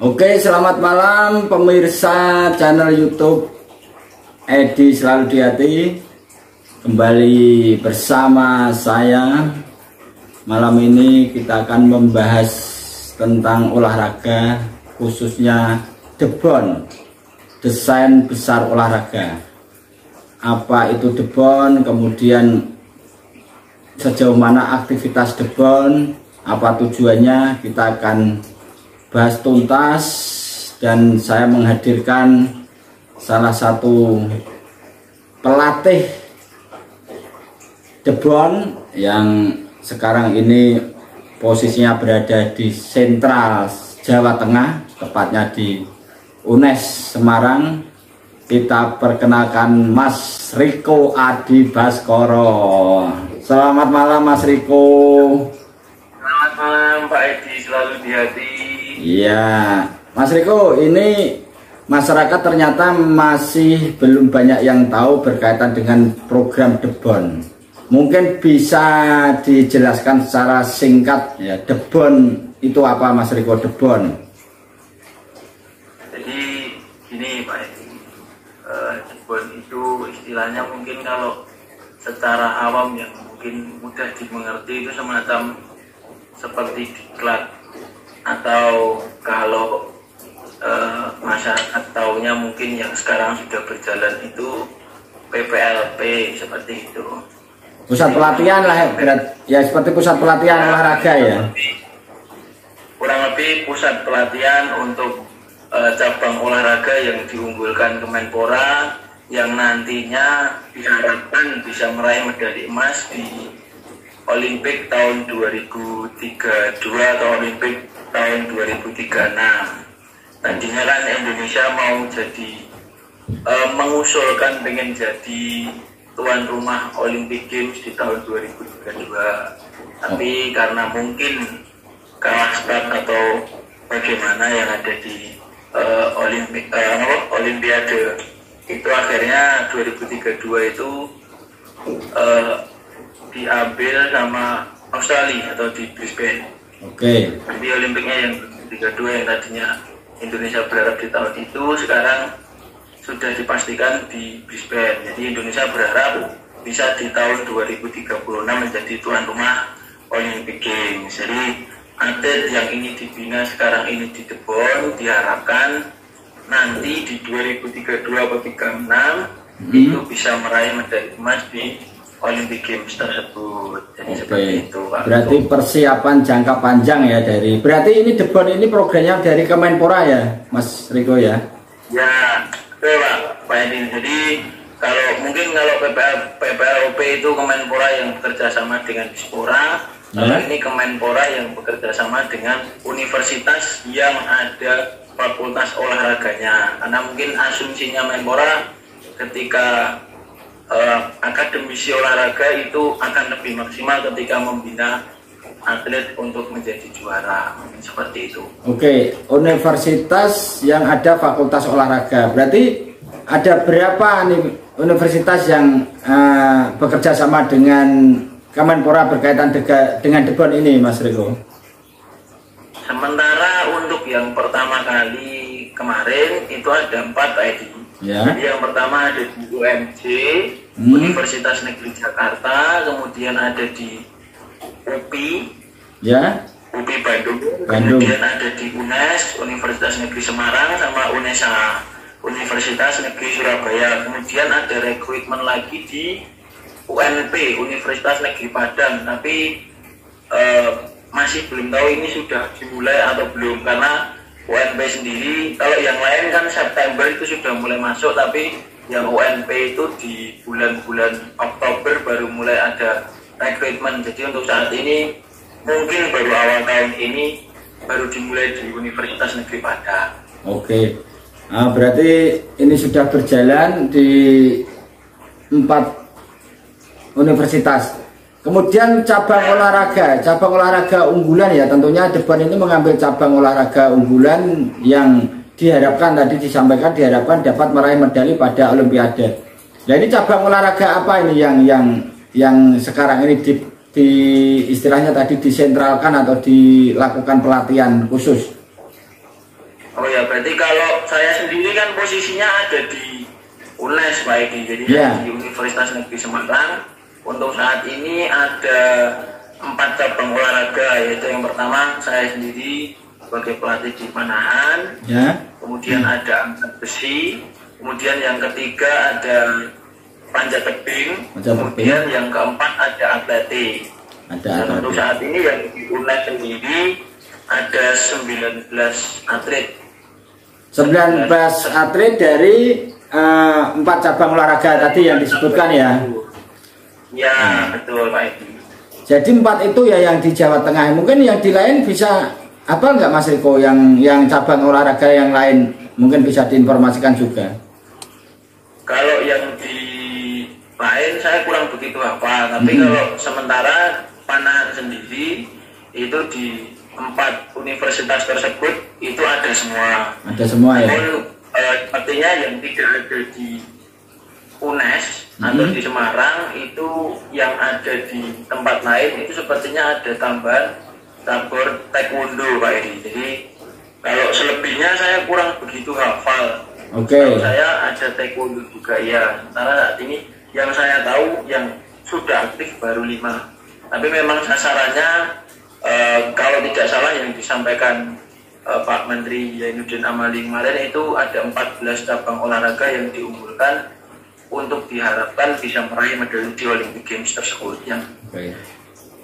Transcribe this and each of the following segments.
Oke, selamat malam pemirsa channel YouTube Edi Selalu di Hati. Kembali bersama saya. Malam ini kita akan membahas tentang olahraga, khususnya debon, desain besar olahraga. Apa itu debon, kemudian sejauh mana aktivitas debon, apa tujuannya, kita akan bahas tuntas. Dan saya menghadirkan salah satu pelatih debon yang sekarang ini posisinya berada di sentral Jawa Tengah, tepatnya di UNES Semarang. Kita perkenalkan Mas Riko Adi Baskoro. Selamat malam Mas Riko. Selamat malam Pak Edi Selalu di Hati. Iya, Mas Riko, ini masyarakat ternyata masih belum banyak yang tahu berkaitan dengan program debon. Mungkin bisa dijelaskan secara singkat ya, debon itu apa Mas Riko, debon? Jadi gini Pak Edi, debon itu istilahnya mungkin kalau secara awam yang mungkin mudah dimengerti itu semacam seperti diklat, atau kalau masyarakat taunya mungkin yang sekarang sudah berjalan itu PPLP, seperti itu. Pusat pelatihan lah ya, seperti pusat pelatihan olahraga ya. Kurang lebih pusat pelatihan untuk cabang olahraga yang diunggulkan Kemenpora, yang nantinya diharapkan bisa meraih medali emas di Olimpik tahun 2032 atau Olimpik tahun 2036. Tadinya kan Indonesia mau jadi mengusulkan pengen jadi tuan rumah Olympic Games di tahun 2032, tapi karena mungkin kalah start atau bagaimana yang ada di Olimpiade itu, akhirnya 2032 itu diambil sama Australia atau di Brisbane. Oke. Jadi Olimpiknya yang 2032 yang tadinya Indonesia berharap di tahun itu, sekarang sudah dipastikan di Brisbane. Jadi Indonesia berharap bisa di tahun 2036 menjadi tuan rumah Olympic Games. Jadi atlet yang ini dibina sekarang ini di debon diharapkan nanti di 2032 atau 36 itu bisa meraih medali emas di Olympic Games tersebut. Jadi seperti itu Pak. Berarti persiapan jangka panjang ya dari. Berarti ini debon ini programnya dari Kemenpora ya, Mas Riko ya? Ya, betul Pak Edin. Jadi kalau PPLP itu Kemenpora yang bekerja sama dengan Dispora. Kalau ini Kemenpora yang bekerja sama dengan universitas yang ada fakultas olahraganya. Karena mungkin asumsinya Menpora ketika akademisi olahraga itu akan lebih maksimal ketika membina atlet untuk menjadi juara, seperti itu. Oke, universitas yang ada fakultas olahraga. Berarti ada berapa nih universitas yang bekerja sama dengan Kemenpora berkaitan dengan debon ini, Mas Riko? Sementara untuk yang pertama kali kemarin itu ada 4 ID. Ya. Jadi yang pertama ada di UMJ, Universitas Negeri Jakarta, kemudian ada di UPI, ya, UPI Bandung, kemudian ada di UNES, Universitas Negeri Semarang, sama UNESA, Universitas Negeri Surabaya. Kemudian ada rekrutmen lagi di UNP, Universitas Negeri Padang, tapi masih belum tahu ini sudah dimulai atau belum, karena UNP sendiri, kalau yang lain kan September itu sudah mulai masuk, tapi yang UNP itu di bulan-bulan Oktober baru mulai ada rekrutmen. Jadi untuk saat ini mungkin baru awal tahun ini baru dimulai di Universitas Negeri Padang. Oke, berarti ini sudah berjalan di 4 universitas. Kemudian cabang olahraga unggulan ya, tentunya debon ini mengambil cabang olahraga unggulan yang diharapkan tadi disampaikan diharapkan dapat meraih medali pada Olimpiade. Nah ini cabang olahraga apa ini yang sekarang ini di istilahnya tadi disentralkan atau dilakukan pelatihan khusus? Oh ya, berarti kalau saya sendiri kan posisinya ada di UNES Pak Edi, jadi di Universitas Negeri Semarang. Untuk saat ini ada 4 cabang olahraga, yaitu yang pertama saya sendiri sebagai pelatih di Manahan, kemudian ada angkat besi, kemudian yang ketiga ada panjat tebing, kemudian yang keempat ada atletik. Dan untuk saat ini yang di UNES sendiri ada 19 atlet. 19 atlet dari 4 cabang olahraga tadi yang disebutkan ya. Ya, betul Pak Edi. Jadi 4 itu ya yang di Jawa Tengah. Mungkin yang di lain bisa apa enggak Mas Riko, yang cabang olahraga yang lain mungkin bisa diinformasikan juga. Kalau yang di lain saya kurang begitu hafal, tapi kalau sementara Panahan sendiri itu di 4 universitas tersebut itu ada semua. Ada semua ya. Namun sepertinya yang tidak ada di UNES atau di Semarang itu yang ada di tempat lain itu sepertinya ada tambahan cabur taekwondo Pak Edi. Jadi kalau selebihnya saya kurang begitu hafal. Kalau saya ada taekwondo juga ya. Sementara saat ini yang saya tahu yang sudah aktif baru 5. Tapi memang sasarannya kalau tidak salah yang disampaikan Pak Menteri Zainuddin Amali kemarin itu ada 14 cabang olahraga yang diunggulkan untuk diharapkan bisa meraih medali di Olympic Games tersebut yang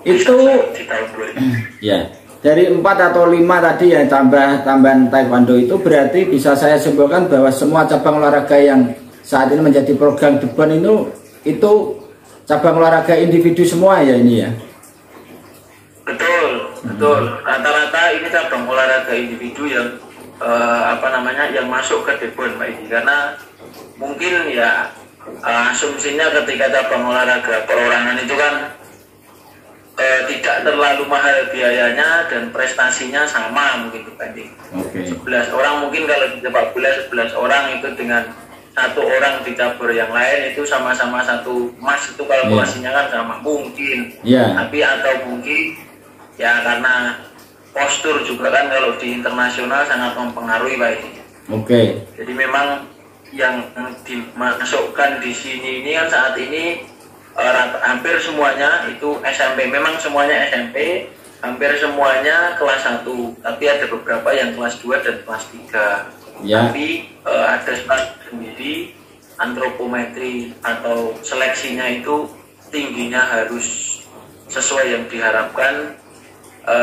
itu di tahun 2000. Ya, dari 4 atau 5 tadi yang tambahan taekwondo itu berarti bisa saya simpulkan bahwa semua cabang olahraga yang saat ini menjadi program DEBON itu cabang olahraga individu semua ya ini ya. Betul. Rata-rata ini cabang olahraga individu yang yang masuk ke DEBON Pak Edi, karena mungkin ya asumsinya ketika cabang olahraga perorangan itu kan tidak terlalu mahal biayanya dan prestasinya sama mungkin Pak Edi. 11 orang mungkin kalau di sepak bola 11 orang itu dengan 1 orang di cabur yang lain itu sama-sama 1 emas itu kalkulasinya kan sama mungkin. Tapi atau mungkin ya karena postur juga kan kalau di internasional sangat mempengaruhi Pak Edi. Jadi memang yang dimasukkan di sini ini kan saat ini hampir semuanya itu SMP. Memang semuanya SMP, hampir semuanya kelas 1. Tapi ada beberapa yang kelas 2 dan kelas 3. Tapi ada sendiri antropometri atau seleksinya itu tingginya harus sesuai yang diharapkan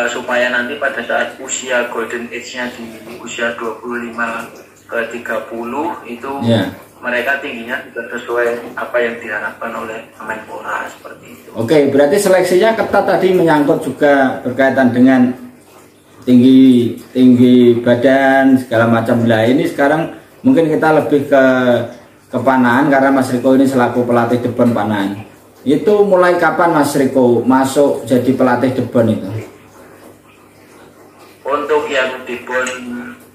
supaya nanti pada saat usia golden age-nya di usia 25 ke 30 itu mereka tingginya juga sesuai apa yang diharapkan oleh Kemenpora seperti itu. Berarti seleksinya ketat tadi, menyangkut juga berkaitan dengan tinggi badan segala macam. Lah ini sekarang mungkin kita lebih ke Panahan karena Mas Riko ini selaku pelatih DEBON Panahan. Itu mulai kapan Mas Riko masuk jadi pelatih DEBON itu? Untuk yang DEBON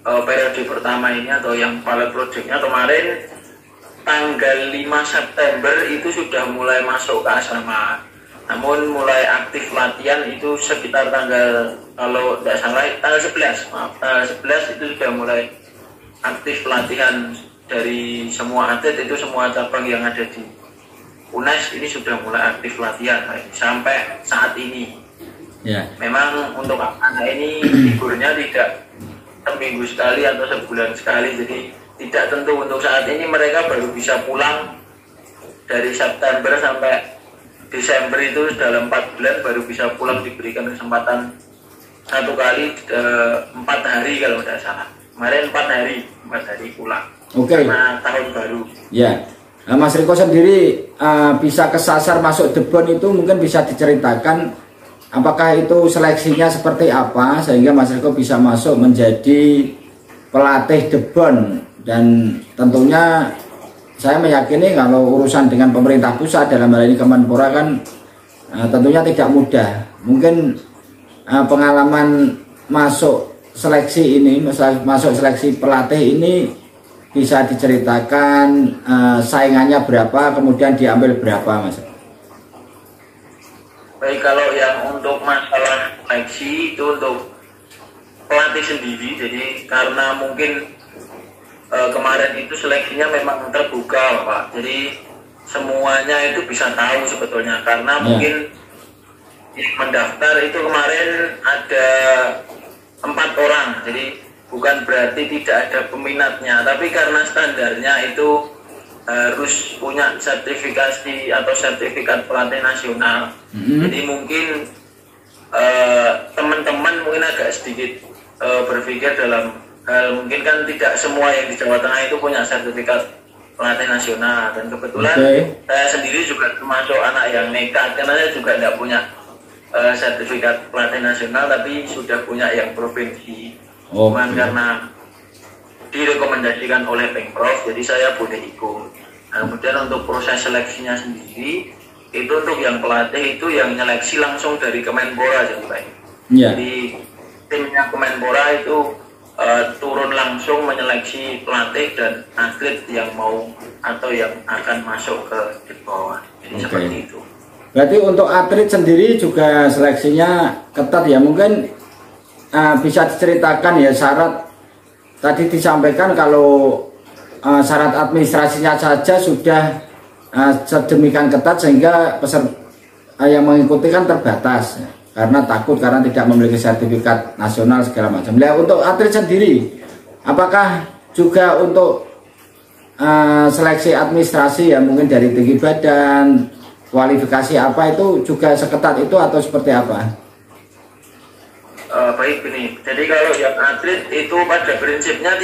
periode pertama ini atau yang pilot projectnya kemarin tanggal 5 September itu sudah mulai masuk ke asrama. Namun mulai aktif latihan itu sekitar tanggal, kalau tidak salah tanggal 11 itu sudah mulai aktif latihan dari semua atlet. Itu semua cabang yang ada di UNES ini sudah mulai aktif latihan sampai saat ini. Memang untuk anak ini liburnya tidak seminggu sekali atau sebulan sekali, jadi tidak tentu. Untuk saat ini mereka baru bisa pulang dari September sampai Desember itu dalam 4 bulan baru bisa pulang, diberikan kesempatan 1 kali 4 hari kalau tidak salah. Kemarin 4 hari pulang. Karena tahun baru. Mas Riko sendiri bisa kesasar masuk DEBON itu mungkin bisa diceritakan apakah itu seleksinya seperti apa sehingga Mas Riko bisa masuk menjadi pelatih DEBON. Dan tentunya saya meyakini kalau urusan dengan pemerintah pusat dalam hal ini Kemenpora kan tentunya tidak mudah. Mungkin pengalaman masuk seleksi ini, masuk seleksi pelatih ini bisa diceritakan saingannya berapa, kemudian diambil berapa Mas? Baik, kalau yang untuk masalah seleksi itu untuk pelatih sendiri. Jadi karena mungkin kemarin itu seleksinya memang terbuka Pak, jadi semuanya itu bisa tahu sebetulnya, karena mungkin yang mendaftar itu kemarin ada 4 orang, jadi bukan berarti tidak ada peminatnya, tapi karena standarnya itu harus punya sertifikasi atau sertifikat pelatih nasional. Jadi mungkin teman-teman mungkin agak sedikit berpikir dalam hal mungkin kan tidak semua yang di Jawa Tengah itu punya sertifikat pelatih nasional, dan kebetulan saya sendiri juga termasuk anak yang nekat karena saya juga tidak punya sertifikat pelatih nasional, tapi sudah punya yang provinsi. Cuman karena direkomendasikan oleh Pemprov, jadi saya boleh ikut. Nah, kemudian untuk proses seleksinya sendiri itu untuk yang pelatih itu yang nyeleksi langsung dari Kemenpora, jadi timnya Kemenpora itu turun langsung menyeleksi pelatih dan atlet yang mau atau yang akan masuk ke di bawah. Jadi seperti itu. Berarti untuk atlet sendiri juga seleksinya ketat ya. Mungkin bisa diceritakan ya syarat tadi disampaikan kalau syarat administrasinya saja sudah sedemikian ketat sehingga peserta yang mengikuti kan terbatas. Karena takut, karena tidak memiliki sertifikat nasional segala macam. Nah, untuk atlet sendiri, apakah juga untuk seleksi administrasi ya mungkin dari tinggi badan, kualifikasi apa itu juga seketat itu atau seperti apa? Baik ini. Jadi kalau yang atlet itu pada prinsipnya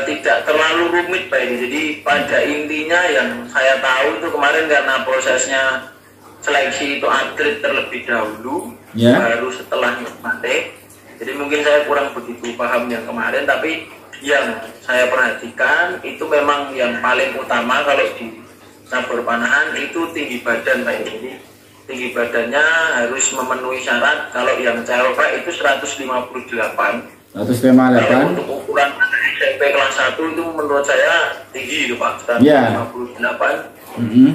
tidak terlalu rumit Pak ini. Jadi pada intinya yang saya tahu itu kemarin karena prosesnya seleksi itu atlet terlebih dahulu, baru setelah pelatih. Jadi mungkin saya kurang begitu paham yang kemarin, tapi yang saya perhatikan itu memang yang paling utama kalau di cabur panahan itu tinggi badan Pak. Jadi tinggi badannya harus memenuhi syarat. Kalau yang cewek itu 158. Kalau untuk ukuran SMP kelas 1 itu menurut saya tinggi itu Pak, 158.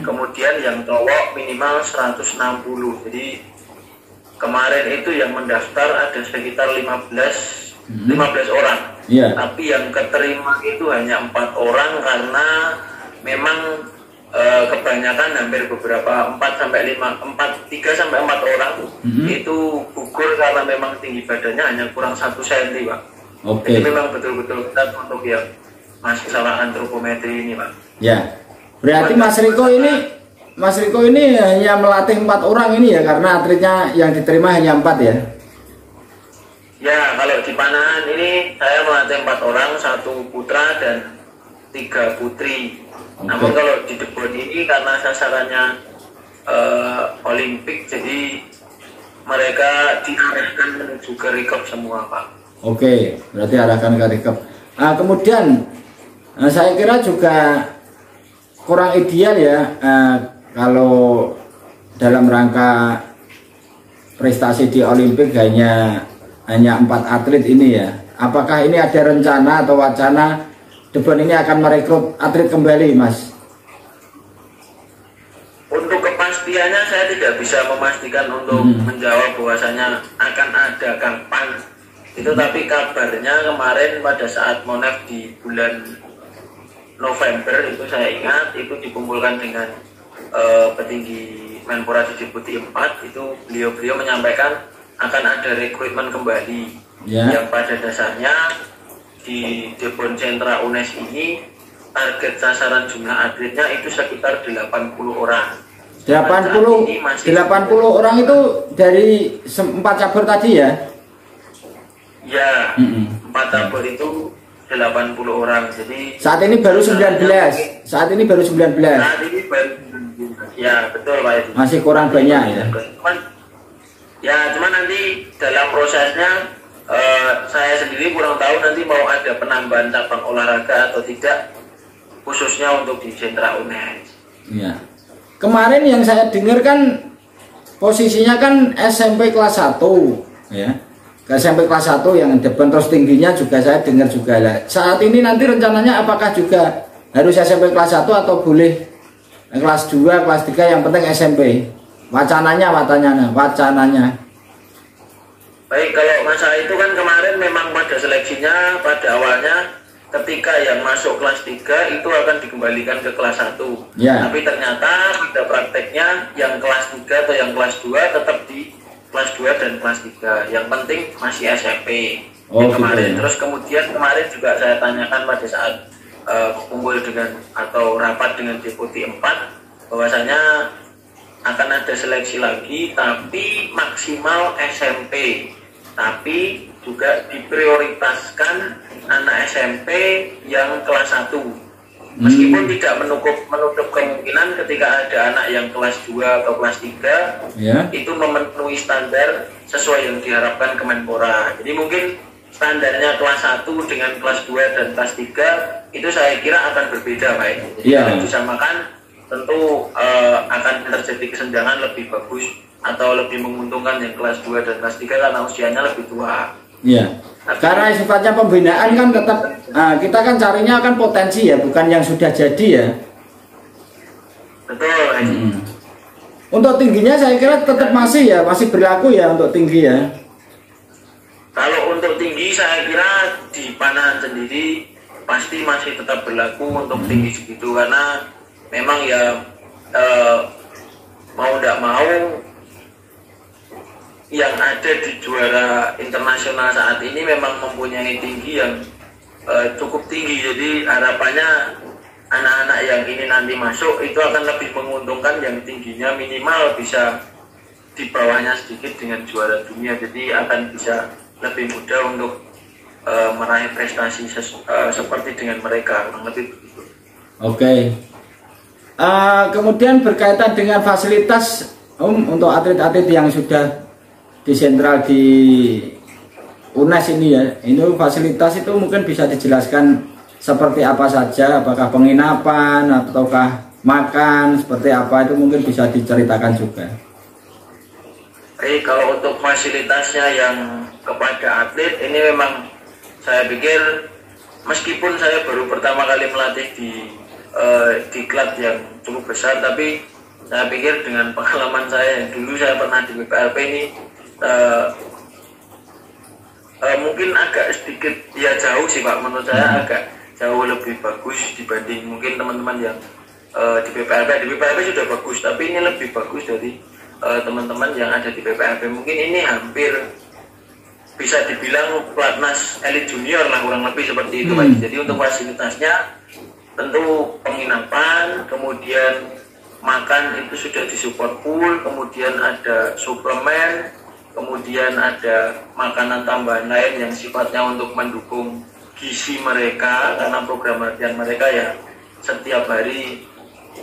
Kemudian yang cowok minimal 160. Jadi kemarin itu yang mendaftar ada sekitar 15 orang. Tapi yang keterima itu hanya 4 orang karena memang kebanyakan hampir beberapa 3 sampai 4 orang itu gugur karena memang tinggi badannya hanya kurang 1 cm Pak. Jadi memang betul-betul ketat untuk yang masalah antropometri ini Pak. Berarti Mas Riko ini hanya melatih 4 orang ini ya, karena atletnya yang diterima hanya 4 ya? Ya, kalau di panahan ini saya melatih 4 orang, 1 putra dan 3 putri. Namun kalau di debon ini karena sasarannya Olimpik, jadi mereka diarahkan menuju ke recurve semua Pak. Berarti arahkan ke recurve. Kemudian saya kira juga kurang ideal ya kalau dalam rangka prestasi di Olimpik hanya 4 atlet ini ya. Apakah ini ada rencana atau wacana Debon ini akan merekrut atlet kembali Mas? Untuk kepastiannya saya tidak bisa memastikan untuk menjawab bahwasanya akan ada kapan itu, tapi kabarnya kemarin pada saat Monef di bulan November itu saya ingat itu dikumpulkan dengan petinggi Menpora di Deputi 4, itu beliau menyampaikan akan ada rekrutmen kembali yang pada dasarnya di Debon Sentra UNES ini target sasaran jumlah atletnya itu sekitar 80 orang. 80 orang itu dari 4 cabur tadi ya? Ya, 4 cabur itu 80 orang. Jadi saat ini baru 19. Saat ini baru 19. Ya, betul Pak. Masih kurang banyak ya. Cuman nanti dalam prosesnya saya sendiri kurang tahu nanti mau ada penambahan cabang olahraga atau tidak, khususnya untuk di sentra UNES. Kemarin yang saya dengar kan posisinya kan SMP kelas 1 ya. Ke SMP kelas 1 yang Debon terus tingginya juga saya dengar juga lah. Saat ini nanti rencananya apakah juga harus SMP kelas 1 atau boleh kelas 2, kelas 3 yang penting SMP? Wacananya. Baik, kalau masa itu kan kemarin memang pada seleksinya pada awalnya ketika yang masuk kelas 3 itu akan dikembalikan ke kelas 1. Ya. Tapi ternyata pada prakteknya yang kelas 3 atau yang kelas 2 tetap di kelas 2 dan kelas 3. Yang penting masih SMP. Kemarin. Terus kemudian kemarin juga saya tanyakan pada saat kumpul dengan atau rapat dengan Deputi 4 bahwasanya akan ada seleksi lagi tapi maksimal SMP, tapi juga diprioritaskan anak SMP yang kelas 1 meskipun tidak menutup kemungkinan ketika ada anak yang kelas 2 atau kelas 3 itu memenuhi standar sesuai yang diharapkan Kemenpora. Jadi mungkin standarnya kelas 1 dengan kelas 2 dan kelas 3 itu saya kira akan berbeda, Pak. Jadi kalau disamakan tentu akan terjadi kesenjangan lebih bagus atau lebih menguntungkan yang kelas 2 dan kelas 3 karena usianya lebih tua. Iya. Karena sifatnya pembinaan kan tetap kita kan carinya kan potensi ya, bukan yang sudah jadi ya. Betul. Untuk tingginya saya kira tetap masih berlaku ya untuk tinggi ya. Kalau untuk tinggi saya kira di Panahan sendiri pasti masih tetap berlaku untuk tinggi segitu karena memang ya mau tidak mau yang ada di juara internasional saat ini memang mempunyai tinggi yang cukup tinggi. Jadi harapannya anak-anak yang ini nanti masuk itu akan lebih menguntungkan yang tingginya minimal bisa di bawahnya sedikit dengan juara dunia. Jadi akan bisa lebih mudah untuk meraih prestasi seperti dengan mereka, lebih begitu. Oke. Kemudian berkaitan dengan fasilitas untuk atlet-atlet yang sudah di sentral di UNES ini ya, ini fasilitas itu mungkin bisa dijelaskan seperti apa saja, apakah penginapan ataukah makan seperti apa, itu mungkin bisa diceritakan juga. Kalau untuk fasilitasnya yang kepada atlet ini memang saya pikir meskipun saya baru pertama kali melatih di klub yang cukup besar, tapi saya pikir dengan pengalaman saya yang dulu saya pernah di BPLP ini mungkin agak sedikit ya jauh sih Pak, menurut saya agak jauh lebih bagus dibanding mungkin teman-teman yang di BPLP. Di BPLP sudah bagus, tapi ini lebih bagus dari teman-teman yang ada di BPLP. Mungkin ini hampir bisa dibilang pelatnas elit junior lah, kurang lebih seperti itu Pak. Jadi untuk fasilitasnya tentu penginapan, kemudian makan itu sudah disupport full, kemudian ada suplemen, kemudian ada makanan tambahan lain yang sifatnya untuk mendukung gizi mereka, karena program latihan mereka ya setiap hari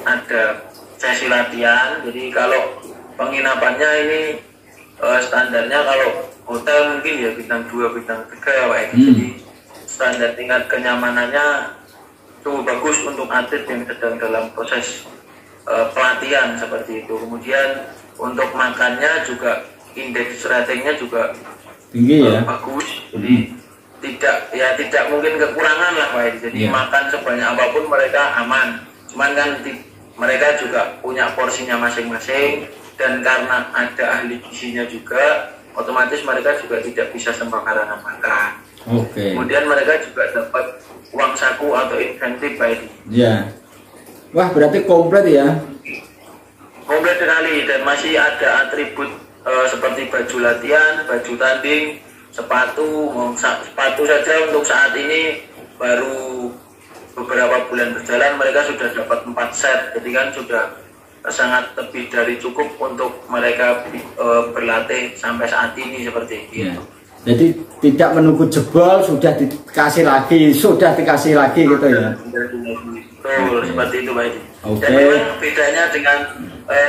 ada sesi latihan. Jadi kalau penginapannya ini standarnya kalau hotel mungkin ya bintang 2, bintang 3 ya Pak. Jadi standar tingkat kenyamanannya cukup bagus untuk atlet yang sedang dalam proses pelatihan seperti itu. Kemudian untuk makannya juga indeks ratingnya juga tinggi ya, bagus. Jadi tidak mungkin kekurangan lah Pak. Jadi makan sebanyak apapun mereka aman. Cuman kan mereka juga punya porsinya masing-masing, dan karena ada ahli gizinya juga, otomatis mereka juga tidak bisa sembarangan makan. Kemudian mereka juga dapat uang saku atau insentif Pak. Ya. Wah, berarti komplit ya. Komplit sekali, dan masih ada atribut seperti baju latihan, baju tanding, sepatu saja untuk saat ini baru beberapa bulan berjalan mereka sudah dapat 4 set. Jadi kan sudah sangat lebih dari cukup untuk mereka berlatih sampai saat ini seperti itu. Jadi tidak menunggu jebol, sudah dikasih lagi gitu ya. Betul, seperti itu Pak Edi. Dan memang bedanya dengan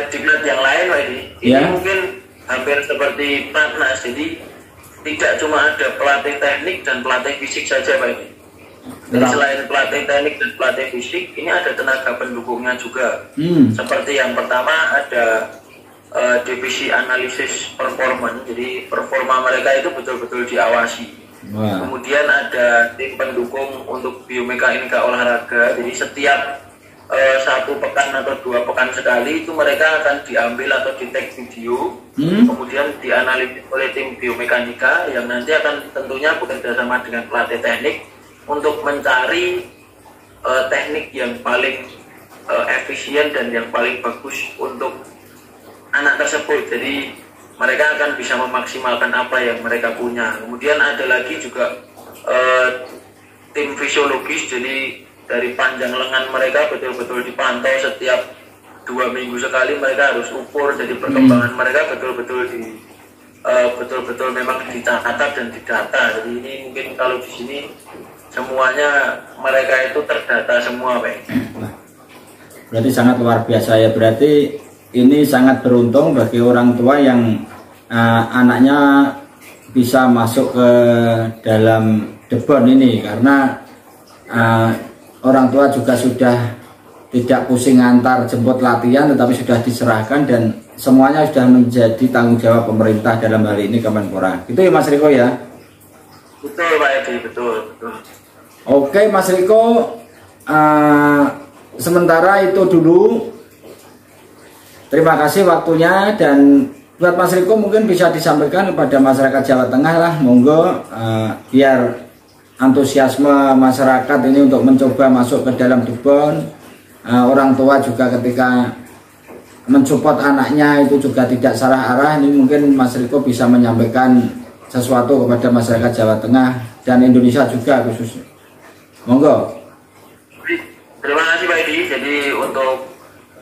diklat yang lain Pak Edi, ini mungkin hampir seperti pelatnas. Jadi tidak cuma ada pelatih teknik dan pelatih fisik saja Pak Edi. Jadi selain pelatih teknik dan pelatih fisik, ini ada tenaga pendukungnya juga. Seperti yang pertama ada divisi analisis performa. Jadi performa mereka itu betul-betul diawasi. Kemudian ada tim pendukung untuk biomekanika olahraga. Jadi setiap 1 pekan atau 2 pekan sekali itu mereka akan diambil atau di tag video, kemudian dianalisis oleh tim biomekanika yang nanti akan tentunya bekerja sama dengan pelatih teknik untuk mencari teknik yang paling efisien dan yang paling bagus untuk anak tersebut. Jadi mereka akan bisa memaksimalkan apa yang mereka punya. Kemudian ada lagi juga tim fisiologis, jadi dari panjang lengan mereka betul-betul dipantau setiap 2 minggu sekali, mereka harus ukur, jadi perkembangan mereka betul-betul memang dicatat dan didata. Jadi ini mungkin kalau di sini semuanya mereka itu terdata semua, Pak. Berarti sangat luar biasa ya. Berarti ini sangat beruntung bagi orang tua yang anaknya bisa masuk ke dalam debon ini, karena orang tua juga sudah tidak pusing antar jemput latihan, tetapi sudah diserahkan dan semuanya sudah menjadi tanggung jawab pemerintah, dalam hal ini Kemenpora. Itu ya Mas Riko ya? Betul Pak Edi, betul. Oke Mas Riko, sementara itu dulu. Terima kasih waktunya, dan buat Mas Riko mungkin bisa disampaikan kepada masyarakat Jawa Tengah lah, monggo, biar antusiasme masyarakat ini untuk mencoba masuk ke dalam debon. Orang tua juga ketika mensupport anaknya itu juga tidak salah arah. Ini mungkin Mas Riko bisa menyampaikan sesuatu kepada masyarakat Jawa Tengah dan Indonesia juga khususnya. Monggo. Terima kasih Pak Edi. Jadi untuk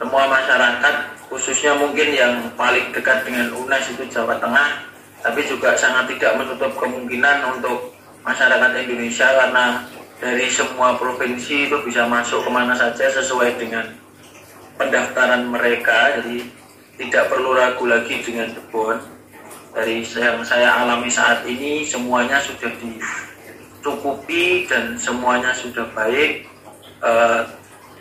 semua masyarakat, khususnya mungkin yang paling dekat dengan UNES itu Jawa Tengah, tapi juga sangat tidak menutup kemungkinan untuk masyarakat Indonesia, karena dari semua provinsi itu bisa masuk kemana saja sesuai dengan pendaftaran mereka. Jadi tidak perlu ragu lagi dengan debon. Dari yang saya alami saat ini semuanya sudah dicukupi dan semuanya sudah baik.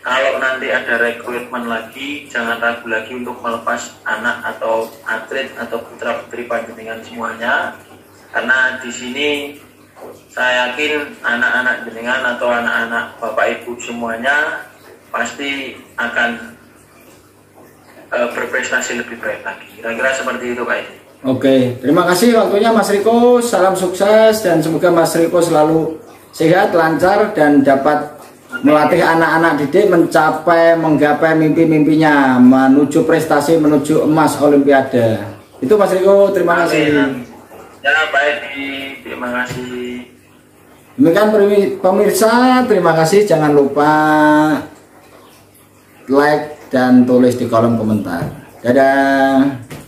Kalau nanti ada rekrutmen lagi, jangan ragu lagi untuk melepas anak atau atlet atau putra putri panjenengan semuanya, karena di sini saya yakin anak-anak jenengan atau anak-anak bapak ibu semuanya pasti akan berprestasi lebih baik lagi. Kira-kira seperti itu Pak Edi. Oke, terima kasih waktunya Mas Riko. Salam sukses dan semoga Mas Riko selalu sehat, lancar, dan dapat melatih anak-anak didik menggapai mimpi-mimpinya menuju prestasi, menuju emas Olimpiade. Itu Mas Riko, terima kasih. Ya Pak Edi, terima kasih. Demikian pemirsa, terima kasih. Jangan lupa like dan tulis di kolom komentar. Dadah.